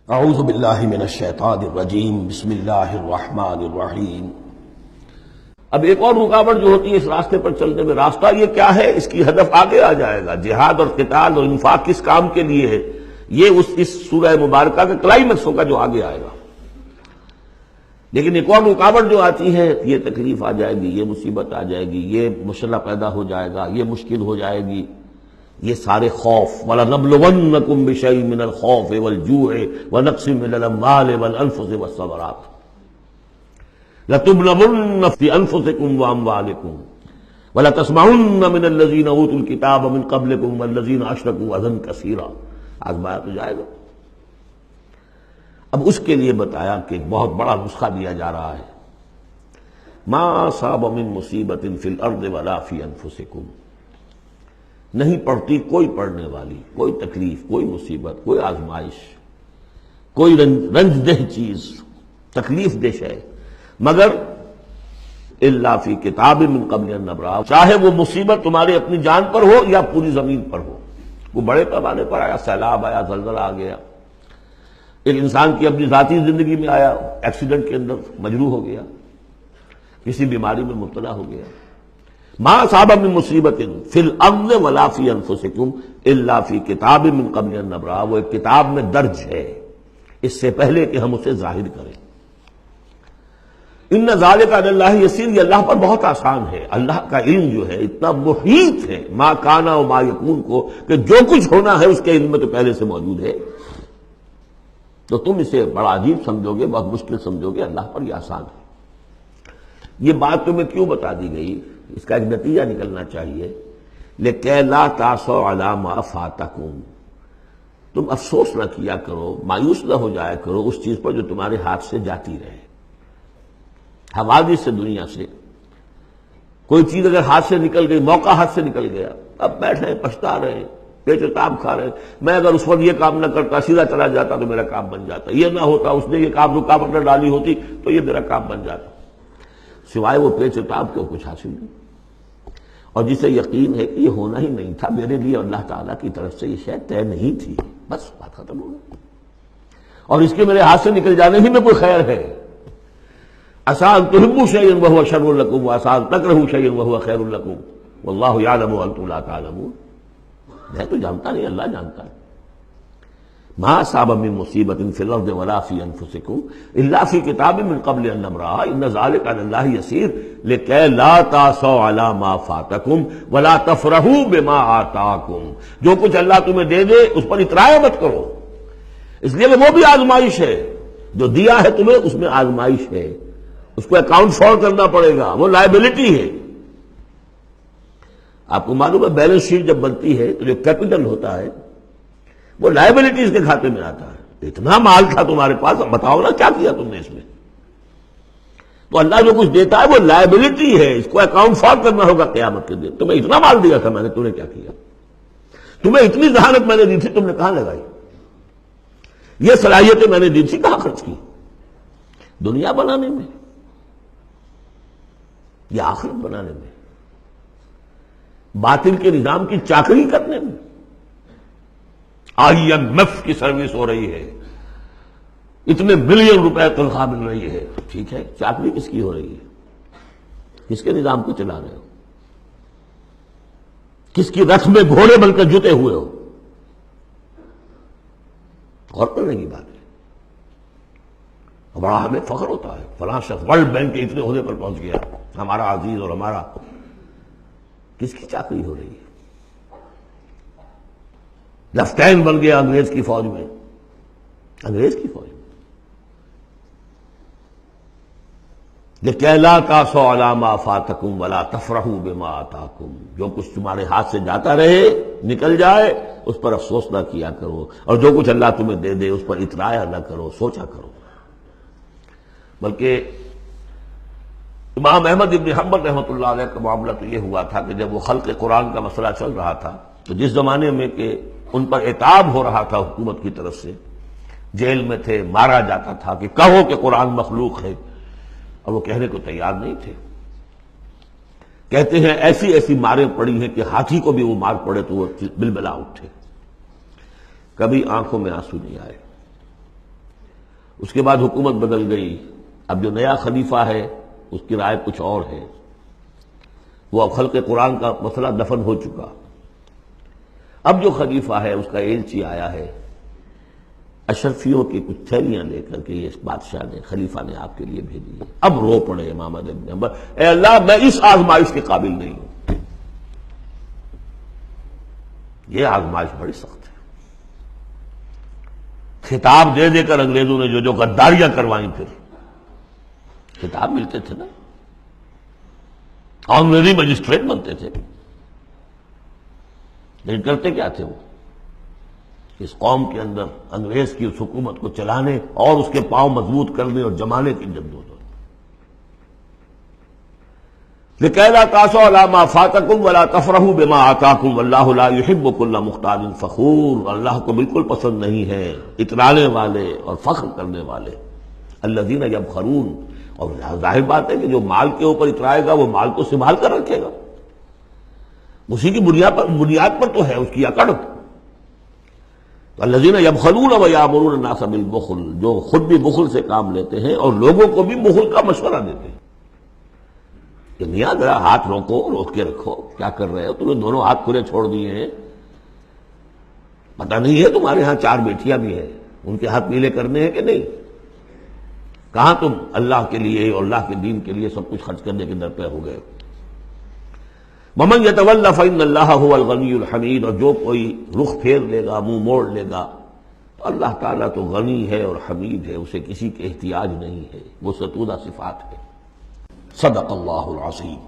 اعوذ باللہ من الشیطان الرجیم بسم اللہ الرحمن الرحیم۔ اب ایک اور رکاوٹ جو ہوتی ہے اس راستے پر چلنے میں، راستہ یہ کیا ہے، اس کی ہدف آگے آ جائے گا۔ جہاد اور قتال اور انفاق کس کام کے لیے ہے، یہ اس سورہ مبارکہ کا کلائمیکس ہوگا جو آگے آئے گا۔ لیکن ایک اور رکاوٹ جو آتی ہے، یہ تکلیف آ جائے گی، یہ مصیبت آ جائے گی، یہ مسئلہ پیدا ہو جائے گا، یہ مشکل ہو جائے گی، یہ سارے خوف۔ وَلَنَبْلُوَنَّكُمْ بِشَيْءٍ مِّنَ الْخَوْفِ وَالْجُوعِ وَنَقْصٍ مِّنَ الْأَمْوَالِ وَالْأَنفُسِ وَالثَّمَرَاتِ لَتُبْلَوُنَّ فِي أَنفُسِكُمْ وَأَمْوَالِكُمْ وَلَتَسْمَعُنَّ مِنَ الَّذِينَ أُوتُوا الْكِتَابَ مِن قَبْلِكُمْ وَالَّذِينَ أَشْرَكُوا أَذًى كَثِيرًا۔ آزمایا تو جائے گا۔ اب اس کے لیے بتایا کہ ایک بہت بڑا نسخہ دیا جا رہا ہے۔ مَا أَصَابَ مِن مُّصِيبَةٍ فِي الْأَرْضِ وَلَا فِي أَنفُسِكُمْ، نہیں پڑتی کوئی پڑنے والی، کوئی تکلیف، کوئی مصیبت، کوئی آزمائش، کوئی رنج دہ چیز، تکلیف دہ شے، مگر الا فی کتاب من قبل ان نبرأ، چاہے وہ مصیبت تمہاری اپنی جان پر ہو یا پوری زمین پر ہو۔ وہ بڑے پیمانے پر آیا، سیلاب آیا، زلزلہ آ گیا، ایک انسان کی اپنی ذاتی زندگی میں آیا، ایکسیڈنٹ کے اندر مجروح ہو گیا، کسی بیماری میں مبتلا ہو گیا۔ ما اصاب من مصیبت فی الارض ولا فی انفسکم الا فی کتاب من قبل ان نبرأ، وہ ایک کتاب میں درج ہے اس سے پہلے کہ ہم اسے ظاہر کریں۔ ان ذالک علی اللہ یسیر، یہ اللہ پر بہت آسان ہے۔ اللہ کا علم جو ہے اتنا محیط ہے ما کانا و ما یکون کو، کہ جو کچھ ہونا ہے اس کے علم میں تو پہلے سے موجود ہے۔ تو تم اسے بڑا عجیب سمجھو گے، بہت مشکل سمجھو گے، اللہ پر یہ آسان ہے۔ یہ بات تمہیں کیوں بتا دی گئی، اس کا ایک نتیجہ نکلنا چاہیے۔ لِكَيْ لَا تَأْسَوْا عَلَىٰ مَا فَاتَكُمْ، تم افسوس نہ کیا کرو، مایوس نہ ہو جایا کرو اس چیز پر جو تمہارے ہاتھ سے جاتی رہے۔ حوادث سے، دنیا سے کوئی چیز اگر ہاتھ سے نکل گئی، موقع ہاتھ سے نکل گیا، اب بیٹھے پچھتا رہے، پیچ و تاب کھا رہے، میں اگر اس وقت یہ کام نہ کرتا، سیدھا چلا جاتا تو میرا کام بن جاتا، یہ نہ ہوتا، اس نے یہ کام رکاوٹ نہ ڈالی ہوتی تو یہ میرا کام بن جاتا۔ سوائے وہ پیچ و تاب کے کچھ حاصل نہیں۔ اور جسے یقین ہے کہ یہ ہونا ہی نہیں تھا، میرے لیے اللہ تعالیٰ کی طرف سے یہ شے طے نہیں تھی، بس بات ختم ہو گئی۔ اور اس کے میرے ہاتھ سے نکل جانے ہی میں کوئی خیر ہے۔ عسیٰ ان تحبوا شیئا وہو شر لکم وعسیٰ ان تکرہوا شیئا وہو خیر لکم واللہ یعلم وانتم لا تعلمون۔ میں تو جانتا نہیں، اللہ جانتا ہے۔ ما اصاب من مصیبت فی الارض ولا فی انفسکم الا فی کتاب من قبل ان نبرأ ان ذلک علی اللہ یسیر لکی لا تأسوا علی ما فاتکم ولا تفرحوا بما آتاکم۔ جو کچھ اللہ تمہیں دے دے اس پر اترایا مت کرو، اس لیے کہ وہ بھی آزمائش ہے۔ جو دیا ہے تمہیں اس میں آزمائش ہے، اس کو اکاؤنٹ فار کرنا پڑے گا، وہ لائبلٹی ہے۔ آپ کو معلوم ہے بیلنس شیٹ جب بنتی ہے تو جو کیپٹل ہوتا ہے وہ لائبلٹیز کے کھاتے میں آتا ہے۔ اتنا مال تھا تمہارے پاس، اب بتاؤ نا کیا کیا تم نے اس میں۔ تو اللہ جو کچھ دیتا ہے وہ لائبلٹی ہے، اس کو اکاؤنٹ فار کرنا ہوگا قیامت کے دن۔ تمہیں اتنا مال دیا تھا میں نے، تم نے کیا کیا؟ تمہیں اتنی ذہانت میں نے دی تھی، تم نے کہاں لگائی؟ یہ صلاحیتیں میں نے دی تھی، کہاں خرچ کی؟ دنیا بنانے میں یا آخرت بنانے میں؟ باطل کے نظام کی چاکری کرنے میں؟ IMF کی سروس ہو رہی ہے، اتنے بلین روپے تنخواہ مل رہی ہے، ٹھیک ہے، چاکری کس کی ہو رہی ہے؟ کس کے نظام کو چلا رہے ہو؟ کس کی رتھ میں گھوڑے بن کر جتے ہوئے ہو؟ غور کرنے کی بات ہے۔ بڑا ہمیں فخر ہوتا ہے، فلاں شخص ورلڈ بینک کے اتنے عہدے پر پہنچ گیا، ہمارا عزیز اور ہمارا۔ کس کی چاکری ہو رہی ہے؟ لیفٹیننٹ بن گیا انگریز کی فوج میں، انگریز کی فوج میں۔ لِكَيْ لَا تَأْسَوْا عَلَىٰ مَا فَاتَكُمْ وَلَا تَفْرَحُوا بِمَا آتَاكُمْ، جو کچھ تمہارے ہاتھ سے جاتا رہے، نکل جائے، اس پر افسوس نہ کیا کرو، اور جو کچھ اللہ تمہیں دے دے اس پر اترایا نہ کرو، سوچا کرو۔ بلکہ امام احمد ابن حنبل رحمۃ اللہ علیہ کا معاملہ تو یہ ہوا تھا کہ جب وہ خلق قرآن کا مسئلہ چل رہا تھا تو جس زمانے میں کہ ان پر عتاب ہو رہا تھا حکومت کی طرف سے، جیل میں تھے، مارا جاتا تھا کہ کہو کہ قرآن مخلوق ہے، اور وہ کہنے کو تیار نہیں تھے۔ کہتے ہیں ایسی ایسی ماریں پڑی ہیں کہ ہاتھی کو بھی وہ مار پڑے تو وہ بلبلا اٹھے۔ کبھی آنکھوں میں آنسو نہیں آئے، اس کے بعد حکومت بدل گئی، اب جو نیا خلیفہ ہے اس کی رائے کچھ اور ہے، وہ اب خلق قرآن کا مسئلہ دفن ہو چکا۔ اب جو خلیفہ ہے اس کا ایلچی آیا ہے اشرفیوں کی کچھ تھیلیاں لے کر کے، یہ بادشاہ نے، خلیفہ نے آپ کے لیے بھیجی ہے۔ اب رو پڑے امام احمد بن حنبل، اے اللہ میں اس آزمائش کے قابل نہیں ہوں۔ یہ آزمائش بڑی سخت ہے۔ خطاب دے دے کر انگریزوں نے جو غداریاں کروائیں، پھر خطاب ملتے تھے نا، انگریزی مجسٹریٹ بنتے تھے، لیکن کرتے کیا تھے وہ؟ اس قوم کے اندر انگریز کی اس حکومت کو چلانے اور اس کے پاؤں مضبوط کرنے اور جمانے کی جدوجہد۔ لِكَيْ لَا تَأْسَوْا عَلَىٰ مَا فَاتَكُمْ وَلَا تَفْرَحُوا بِمَا آتَاكُمْ وَاللَّهُ لَا يُحِبُّ كُلَّ مُخْتَالٍ فَخُورٍ، اللہ کو بالکل پسند نہیں ہے اترانے والے اور فخر کرنے والے۔ الَّذِينَ يَبْخَلُونَ، اور ظاہر بات ہے کہ جو مال کے اوپر اترائے گا وہ مال کو سنبھال کر رکھے گا، اسی کی بنیاد پر تو ہے اس کی اکڑ۔ الذین یبخلون ویامرون الناس بالبخل، جو خود بھی بخل سے کام لیتے ہیں اور لوگوں کو بھی بخل کا مشورہ دیتے ہیں کہ میاں ذرا ہاتھ روکو، روک کے رکھو، کیا کر رہے ہو؟ تم نے دونوں ہاتھ کھلے چھوڑ دیے ہیں، پتہ نہیں ہے تمہارے ہاں 4 بیٹیاں بھی ہیں، ان کے ہاتھ پیلے کرنے ہیں کہ نہیں؟ کہاں تم اللہ کے لیے اور اللہ کے دین کے لیے سب کچھ خرچ کرنے کے در پہ ہو گئے؟ وَمَن يَتَوَلَّ فَإِنَّ اللَّهَ هُوَ الْغَنِيُّ الْحَمِيدُ، اور جو کوئی رخ پھیر لے گا، منہ موڑ لے گا، تو اللہ تعالیٰ تو غنی ہے اور حمید ہے، اسے کسی کے احتیاج نہیں ہے، وہ ستودہ صفات ہے۔ صدق اللہ العظیم۔